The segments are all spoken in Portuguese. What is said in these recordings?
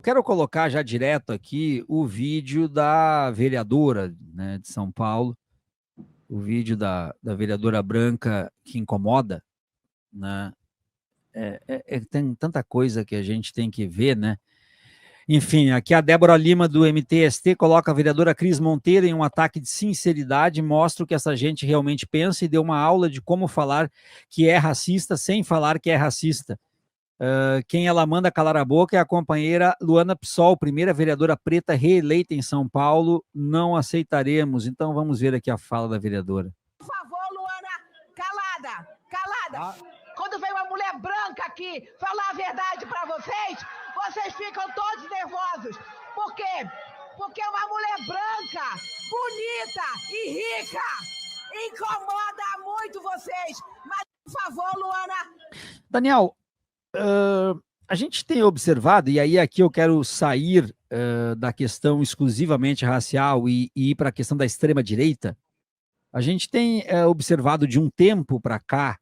quero colocar já direto aqui o vídeo da vereadora, né, de São Paulo, o vídeo da vereadora branca que incomoda, né? Tem tanta coisa que a gente tem que ver, né? Enfim, aqui a Débora Lima, do MTST, coloca a vereadora Cris Monteiro em um ataque de sinceridade, mostra o que essa gente realmente pensa e deu uma aula de como falar que é racista sem falar que é racista. Quem ela manda calar a boca é a companheira Luana Psol, primeira vereadora preta reeleita em São Paulo. Não aceitaremos. Então vamos ver aqui a fala da vereadora. Por favor, Luana, calada. Quando vem uma mulher branca aqui falar a verdade para vocês ficam todos nervosos. Por quê? Porque uma mulher branca, bonita e rica incomoda muito vocês. Mas, por favor, Luana... Daniel, a gente tem observado, e aí aqui eu quero sair da questão exclusivamente racial e ir para a questão da extrema-direita. A gente tem observado de um tempo para cá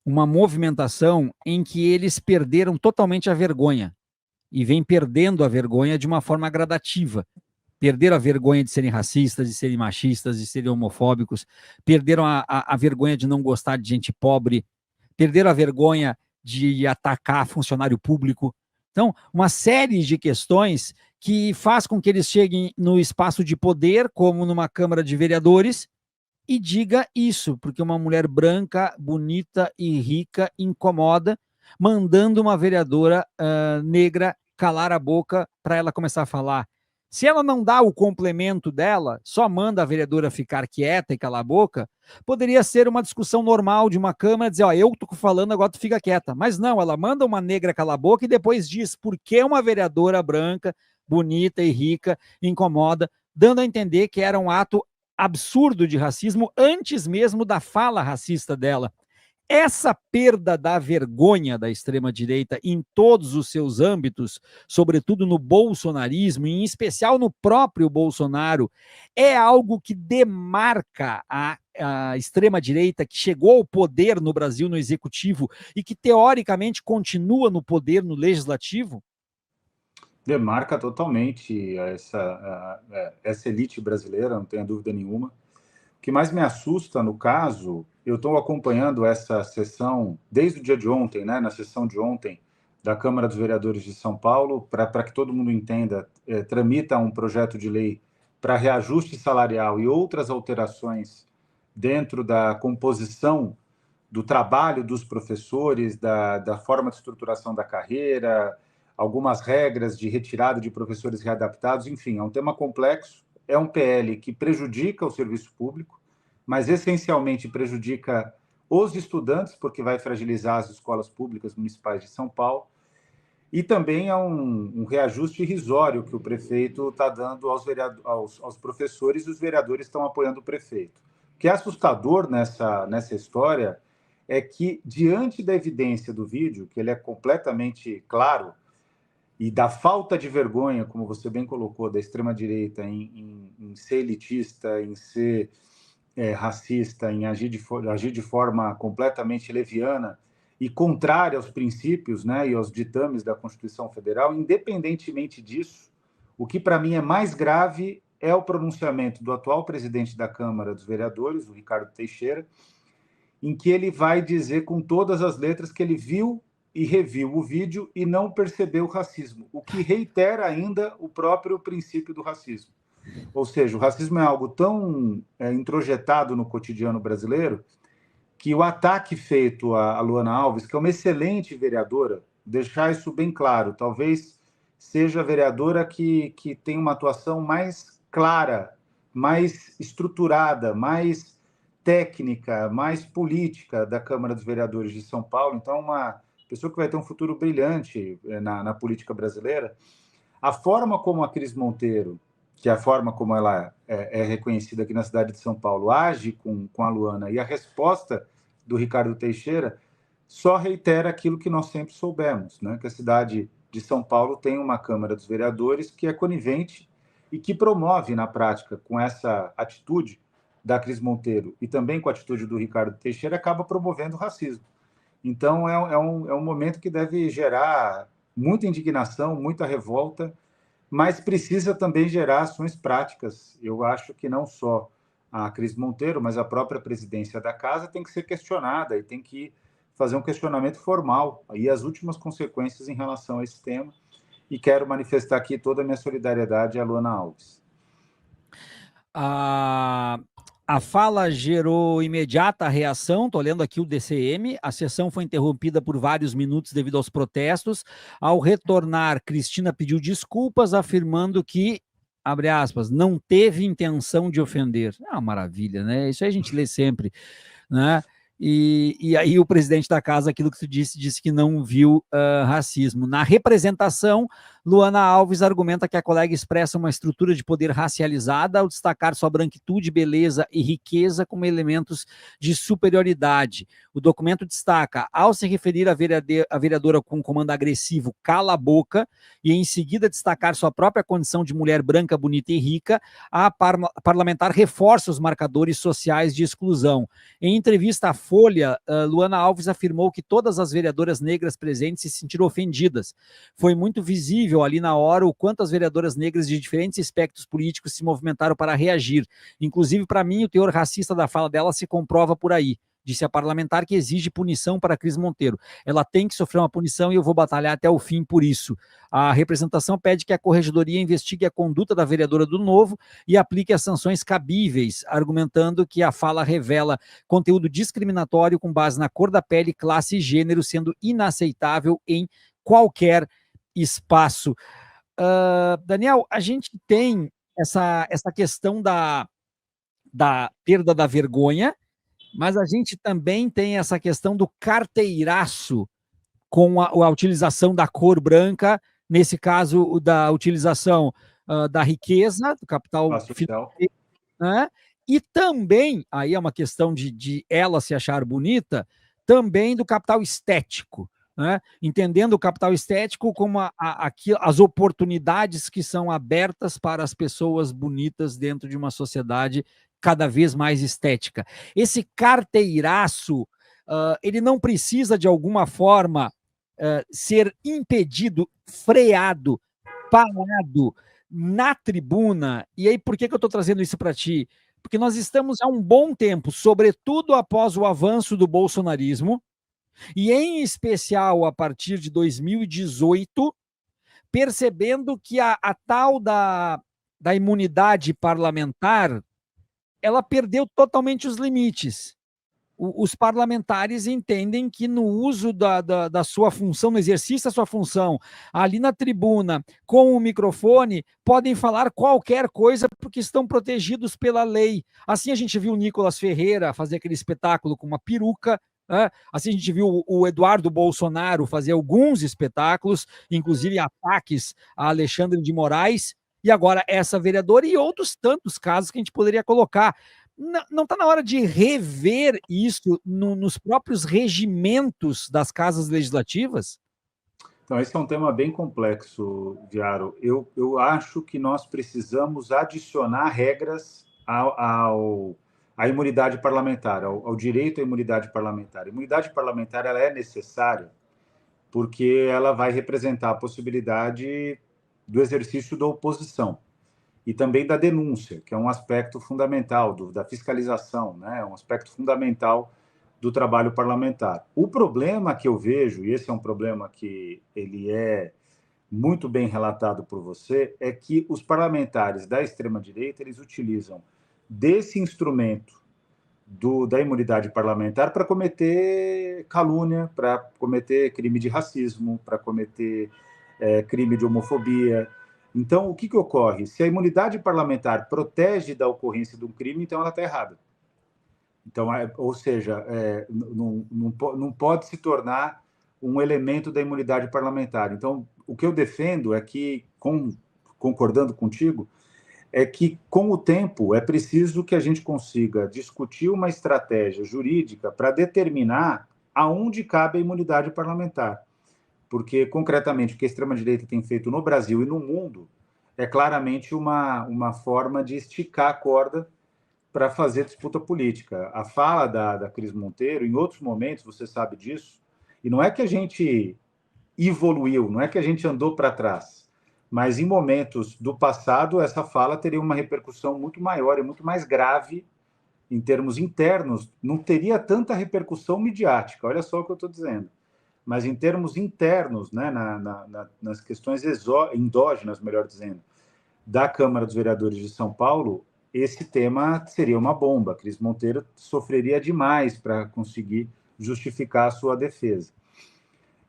uma movimentação em que eles perderam totalmente a vergonha e vem perdendo a vergonha de uma forma gradativa. Perderam a vergonha de serem racistas, de serem machistas, de serem homofóbicos, perderam a vergonha de não gostar de gente pobre, perderam a vergonha de atacar funcionário público. Então, uma série de questões que faz com que eles cheguem no espaço de poder, como numa Câmara de Vereadores, e diga isso, porque uma mulher branca, bonita e rica incomoda, mandando uma vereadora negra calar a boca para ela começar a falar. Se ela não dá o complemento dela, só manda a vereadora ficar quieta e calar a boca, poderia ser uma discussão normal de uma Câmara, dizer, ó, eu tô falando, agora tu fica quieta. Mas não, ela manda uma negra calar a boca e depois diz por que uma vereadora branca, bonita e rica incomoda, dando a entender que era um ato absurdo de racismo antes mesmo da fala racista dela. Essa perda da vergonha da extrema-direita em todos os seus âmbitos, sobretudo no bolsonarismo, em especial no próprio Bolsonaro, é algo que demarca a extrema-direita que chegou ao poder no Brasil, no executivo, e que teoricamente continua no poder no legislativo? Demarca totalmente essa elite brasileira, não tenha dúvida nenhuma. O que mais me assusta, no caso, eu estou acompanhando essa sessão desde o dia de ontem, né, na sessão de ontem da Câmara dos Vereadores de São Paulo, para que todo mundo entenda, tramita um projeto de lei para reajuste salarial e outras alterações dentro da composição do trabalho dos professores, da forma de estruturação da carreira, algumas regras de retirada de professores readaptados, enfim, é um tema complexo, é um PL que prejudica o serviço público, mas essencialmente prejudica os estudantes, porque vai fragilizar as escolas públicas municipais de São Paulo, e também é um reajuste irrisório que o prefeito está dando aos professores, e os vereadores estão apoiando o prefeito. O que é assustador nessa história é que, diante da evidência do vídeo, que ele é completamente claro, e da falta de vergonha, como você bem colocou, da extrema-direita em ser elitista, em ser racista, em agir de forma completamente leviana e contrária aos princípios, né, e aos ditames da Constituição Federal, independentemente disso, o que para mim é mais grave é o pronunciamento do atual presidente da Câmara dos Vereadores, o Ricardo Teixeira, em que ele vai dizer com todas as letras que ele viu e reviu o vídeo e não percebeu o racismo, o que reitera ainda o próprio princípio do racismo. Ou seja, o racismo é algo tão introjetado no cotidiano brasileiro que o ataque feito a Luana Alves, que é uma excelente vereadora, deixar isso bem claro, talvez seja a vereadora que tem uma atuação mais clara, mais estruturada, mais técnica, mais política da Câmara dos Vereadores de São Paulo. Então, uma pessoa que vai ter um futuro brilhante na política brasileira. A forma como a Cris Monteiro, que é a forma como ela é reconhecida aqui na cidade de São Paulo, age com a Luana, e a resposta do Ricardo Teixeira só reitera aquilo que nós sempre soubemos, né? Que a cidade de São Paulo tem uma Câmara dos Vereadores que é conivente e que promove, na prática, com essa atitude da Cris Monteiro e também com a atitude do Ricardo Teixeira, acaba promovendo o racismo. Então, é um momento que deve gerar muita indignação, muita revolta mas precisa também gerar ações práticas. Eu acho que não só a Cris Monteiro, mas a própria presidência da casa tem que ser questionada e tem que fazer um questionamento formal e as últimas consequências em relação a esse tema. E quero manifestar aqui toda a minha solidariedade à Luana Alves. A fala gerou imediata reação, estou lendo aqui o DCM, a sessão foi interrompida por vários minutos devido aos protestos. Ao retornar, Cristina pediu desculpas, afirmando que, abre aspas, não teve intenção de ofender. Ah, maravilha, né? Isso aí a gente lê sempre, né? E aí o presidente da casa, aquilo que tu disse que não viu racismo. Na representação, Luana Alves argumenta que a colega expressa uma estrutura de poder racializada ao destacar sua branquitude, beleza e riqueza como elementos de superioridade. O documento destaca, ao se referir à vereadora com comando agressivo, cala a boca, e em seguida destacar sua própria condição de mulher branca, bonita e rica, a parlamentar reforça os marcadores sociais de exclusão. Em entrevista à Folha, Luana Alves afirmou que todas as vereadoras negras presentes se sentiram ofendidas. Foi muito visível ali na hora o quanto as vereadoras negras de diferentes espectros políticos se movimentaram para reagir. Inclusive, para mim, o teor racista da fala dela se comprova por aí. Disse a parlamentar que exige punição para Cris Monteiro. Ela tem que sofrer uma punição e eu vou batalhar até o fim por isso. A representação pede que a corregedoria investigue a conduta da vereadora do Novo e aplique as sanções cabíveis, argumentando que a fala revela conteúdo discriminatório com base na cor da pele, classe e gênero, sendo inaceitável em qualquer espaço. Daniel, a gente tem essa questão da perda da vergonha, mas a gente também tem essa questão do carteiraço com a utilização da cor branca, nesse caso, da utilização da riqueza, do capital social, né? E também, aí é uma questão de ela se achar bonita, também do capital estético, né? Entendendo o capital estético como as oportunidades que são abertas para as pessoas bonitas dentro de uma sociedade cada vez mais estética. Esse carteiraço, ele não precisa, de alguma forma, ser impedido, freado, parado na tribuna. E aí, por que eu estou trazendo isso para ti? Porque nós estamos há um bom tempo, sobretudo após o avanço do bolsonarismo, e em especial a partir de 2018, percebendo que a tal da imunidade parlamentar, ela perdeu totalmente os limites. Os parlamentares entendem que no uso da sua função, no exercício da sua função, ali na tribuna, com o microfone, podem falar qualquer coisa porque estão protegidos pela lei. Assim a gente viu o Nicolas Ferreira fazer aquele espetáculo com uma peruca, né? Assim a gente viu o Eduardo Bolsonaro fazer alguns espetáculos, inclusive ataques a Alexandre de Moraes, e agora essa vereadora e outros tantos casos que a gente poderia colocar. Não está na hora de rever isso nos próprios regimentos das casas legislativas? Então, esse é um tema bem complexo, Viaro. Eu acho que nós precisamos adicionar regras à imunidade parlamentar, ao direito à imunidade parlamentar. A imunidade parlamentar ela é necessária porque ela vai representar a possibilidade do exercício da oposição e também da denúncia, que é um aspecto fundamental da fiscalização, né? Um aspecto fundamental do trabalho parlamentar. O problema que eu vejo, e esse é um problema que ele é muito bem relatado por você, é que os parlamentares da extrema-direita, eles utilizam desse instrumento da imunidade parlamentar para cometer calúnia, para cometer crime de racismo, para cometer crime de homofobia. Então, o que ocorre? Se a imunidade parlamentar protege da ocorrência de um crime, então ela está errada. Então, ou seja, não pode se tornar um elemento da imunidade parlamentar. Então, o que eu defendo é que, concordando contigo, é que, com o tempo, é preciso que a gente consiga discutir uma estratégia jurídica para determinar aonde cabe a imunidade parlamentar. Porque, concretamente, o que a extrema-direita tem feito no Brasil e no mundo é claramente uma forma de esticar a corda para fazer disputa política. A fala da Cris Monteiro, em outros momentos, você sabe disso, e não é que a gente evoluiu, não é que a gente andou para trás, Mas em momentos do passado, essa fala teria uma repercussão muito maior e muito mais grave em termos internos, não teria tanta repercussão midiática, olha só o que eu estou dizendo. Mas em termos internos, né, nas questões endógenas, melhor dizendo, da Câmara dos Vereadores de São Paulo, esse tema seria uma bomba. Cris Monteiro sofreria demais para conseguir justificar a sua defesa.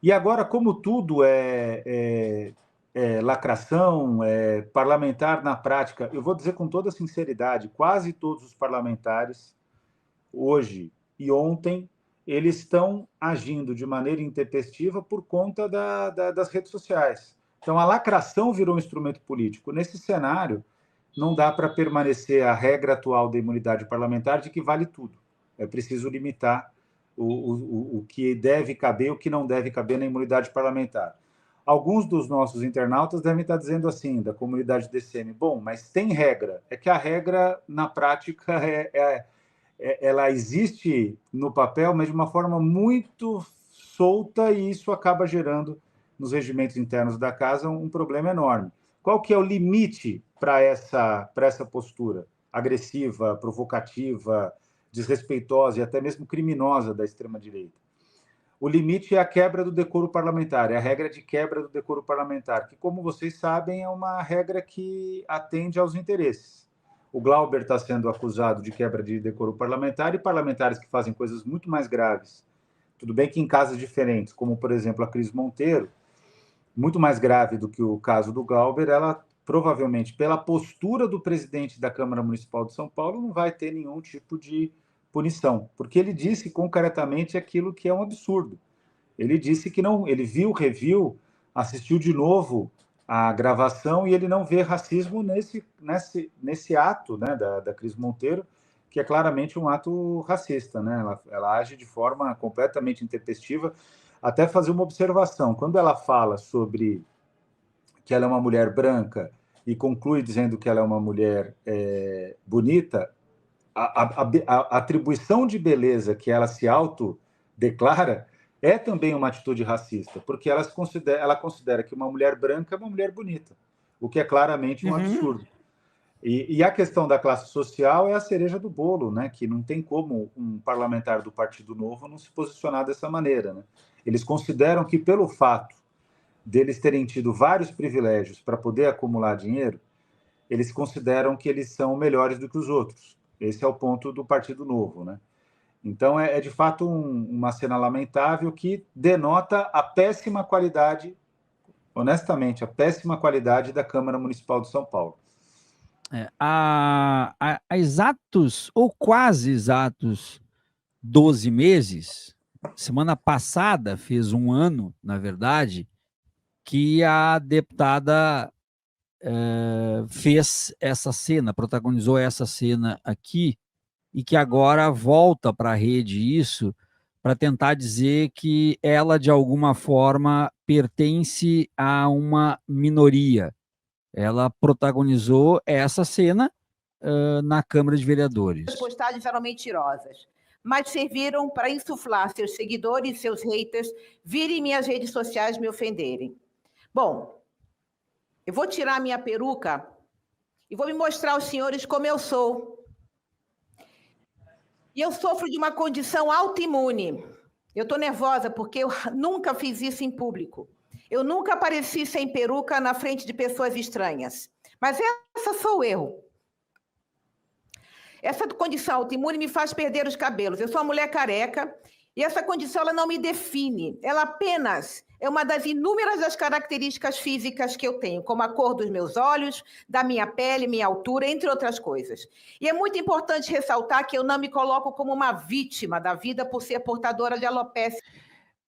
E agora, como tudo é lacração, parlamentar na prática, eu vou dizer com toda sinceridade, quase todos os parlamentares, hoje e ontem, eles estão agindo de maneira intempestiva por conta das redes sociais. Então, a lacração virou um instrumento político. Nesse cenário, não dá para permanecer a regra atual da imunidade parlamentar de que vale tudo. É preciso limitar o que deve caber e o que não deve caber na imunidade parlamentar. Alguns dos nossos internautas devem estar dizendo assim, da comunidade DCM, bom, mas tem regra. É que a regra, na prática, ela existe no papel, mas de uma forma muito solta, e isso acaba gerando, nos regimentos internos da casa, um problema enorme. Qual que é o limite para essa postura agressiva, provocativa, desrespeitosa e até mesmo criminosa da extrema-direita? O limite é a quebra do decoro parlamentar, é a regra de quebra do decoro parlamentar, que, como vocês sabem, é uma regra que atende aos interesses. O Glauber está sendo acusado de quebra de decoro parlamentar e parlamentares que fazem coisas muito mais graves. Tudo bem que em casos diferentes, como, por exemplo, a Cris Monteiro, muito mais grave do que o caso do Glauber, ela provavelmente, pela postura do presidente da Câmara Municipal de São Paulo, não vai ter nenhum tipo de punição, porque ele disse concretamente aquilo que é um absurdo. Ele disse que não, ele viu, reviu, assistiu de novo a gravação e ele não vê racismo nesse ato, né, da Cris Monteiro, que é claramente um ato racista, né? Ela age de forma completamente intempestiva. Até fazer uma observação, quando ela fala sobre que ela é uma mulher branca e conclui dizendo que ela é uma mulher bonita, a atribuição de beleza que ela se autodeclara é também uma atitude racista, porque ela considera que uma mulher branca é uma mulher bonita, o que é claramente um absurdo. E a questão da classe social é a cereja do bolo, né? Que não tem como um parlamentar do Partido Novo não se posicionar dessa maneira, né? Eles consideram que, pelo fato deles terem tido vários privilégios para poder acumular dinheiro, eles consideram que eles são melhores do que os outros. Esse é o ponto do Partido Novo, né? Então, é de fato uma cena lamentável que denota a péssima qualidade, honestamente, a péssima qualidade da Câmara Municipal de São Paulo. Há exatos, ou quase exatos, 12 meses, semana passada fez um ano, na verdade, que a deputada fez essa cena, protagonizou essa cena aqui, e que agora volta para a rede isso, para tentar dizer que ela, de alguma forma, pertence a uma minoria. Ela protagonizou essa cena na Câmara de Vereadores. As postagens eram mentirosas, mas serviram para insuflar seus seguidores e seus haters virem minhas redes sociais me ofenderem. Bom, eu vou tirar minha peruca e vou me mostrar aos senhores como eu sou. E eu sofro de uma condição autoimune. Eu estou nervosa porque eu nunca fiz isso em público. Eu nunca apareci sem peruca na frente de pessoas estranhas. Mas essa sou eu. Essa condição autoimune me faz perder os cabelos. Eu sou uma mulher careca e essa condição ela não me define. Ela apenas é uma das inúmeras das características físicas que eu tenho, como a cor dos meus olhos, da minha pele, minha altura, entre outras coisas. E é muito importante ressaltar que eu não me coloco como uma vítima da vida por ser portadora de alopecia.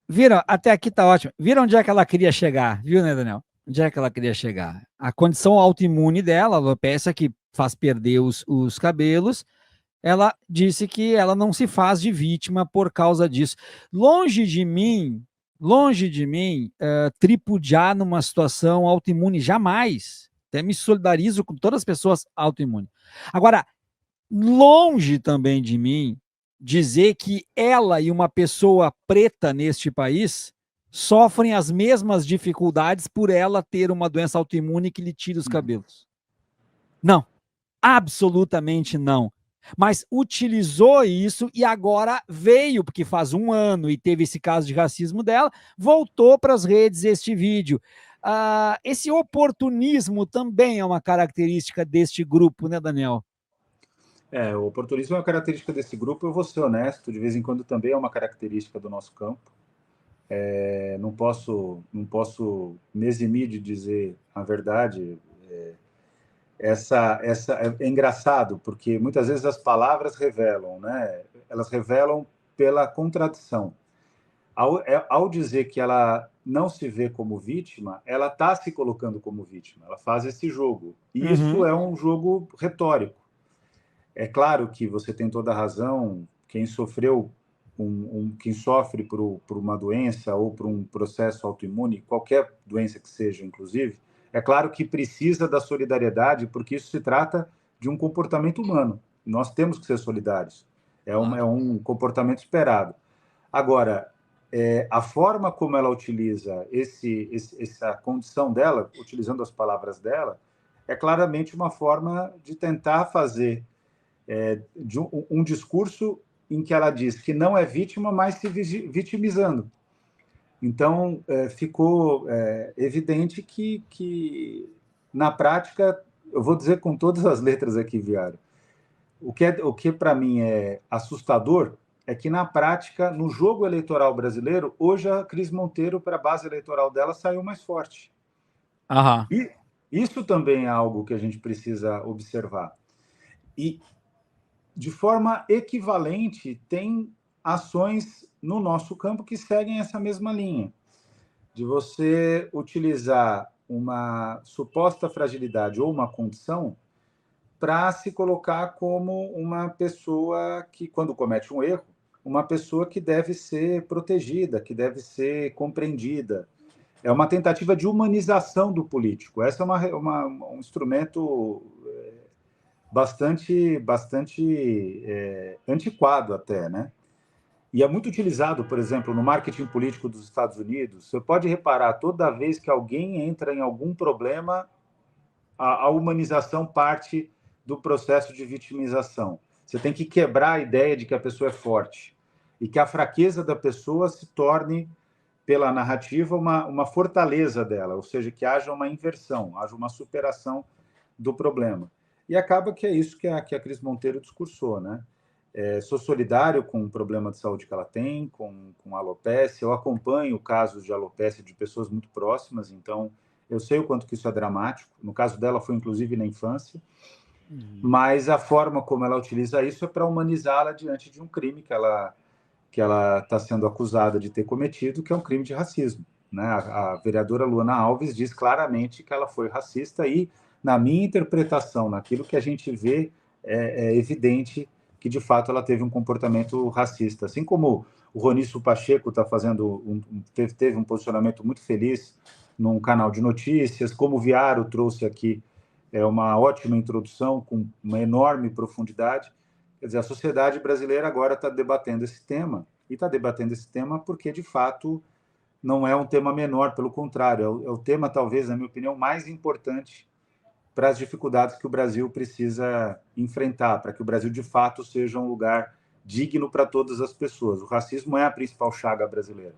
Viram? Até aqui tá ótimo. Viram onde é que ela queria chegar? Viu, né, Daniel? Onde é que ela queria chegar? A condição autoimune dela, a alopecia, que faz perder os cabelos, ela disse que ela não se faz de vítima por causa disso. Longe de mim tripudiar numa situação autoimune, jamais. Até me solidarizo com todas as pessoas autoimunes. Agora, longe também de mim dizer que ela e uma pessoa preta neste país sofrem as mesmas dificuldades por ela ter uma doença autoimune que lhe tira os cabelos. Não, absolutamente não. Mas utilizou isso e agora veio, porque faz um ano e teve esse caso de racismo dela, voltou para as redes este vídeo. Esse oportunismo também é uma característica deste grupo, né, Daniel? O oportunismo é uma característica desse grupo, eu vou ser honesto, de vez em quando também é uma característica do nosso campo. Não posso me eximir de dizer a verdade. É engraçado, porque muitas vezes as palavras revelam, né? Elas revelam pela contradição. Ao dizer que ela não se vê como vítima, ela está se colocando como vítima, ela faz esse jogo. E isso é um jogo retórico. É claro que você tem toda a razão, quem sofreu, quem sofre por uma doença ou por um processo autoimune, qualquer doença que seja, inclusive, é claro que precisa da solidariedade, porque isso se trata de um comportamento humano. Nós temos que ser solidários. É um comportamento esperado. Agora, a forma como ela utiliza essa condição dela, utilizando as palavras dela, é claramente uma forma de tentar fazer de um discurso em que ela diz que não é vítima, mas se vitimizando. Então, ficou evidente que, na prática, eu vou dizer com todas as letras aqui, Viário, o que para mim é assustador é que, na prática, no jogo eleitoral brasileiro, hoje a Cris Monteiro, para a base eleitoral dela, saiu mais forte. E isso também é algo que a gente precisa observar. E, de forma equivalente, tem ações no nosso campo que seguem essa mesma linha, de você utilizar uma suposta fragilidade ou uma condição para se colocar como uma pessoa que, quando comete um erro, uma pessoa que deve ser protegida, que deve ser compreendida. É uma tentativa de humanização do político. Esse é um instrumento bastante antiquado até, né? E é muito utilizado, por exemplo, no marketing político dos Estados Unidos. Você pode reparar, toda vez que alguém entra em algum problema, a humanização parte do processo de vitimização. Você tem que quebrar a ideia de que a pessoa é forte e que a fraqueza da pessoa se torne, pela narrativa, uma fortaleza dela, ou seja, que haja uma inversão, haja uma superação do problema. E acaba que é isso que a Cris Monteiro discursou, né? Sou solidário com o problema de saúde que ela tem, com a alopecia. Eu acompanho casos de alopecia de pessoas muito próximas, então eu sei o quanto que isso é dramático. No caso dela, foi inclusive na infância. Mas a forma como ela utiliza isso é para humanizá-la diante de um crime que ela está sendo acusada de ter cometido, que é um crime de racismo, né? A vereadora Luana Alves diz claramente que ela foi racista e, na minha interpretação, naquilo que a gente vê, é evidente que, de fato, ela teve um comportamento racista. Assim como o Ronício Pacheco está fazendo teve um posicionamento muito feliz num canal de notícias, como o Viaro trouxe aqui, uma ótima introdução, com uma enorme profundidade. Quer dizer, a sociedade brasileira agora está debatendo esse tema, e está debatendo esse tema porque, de fato, não é um tema menor, pelo contrário, é o tema, talvez, na minha opinião, mais importante para as dificuldades que o Brasil precisa enfrentar, para que o Brasil, de fato, seja um lugar digno para todas as pessoas. O racismo é a principal chaga brasileira.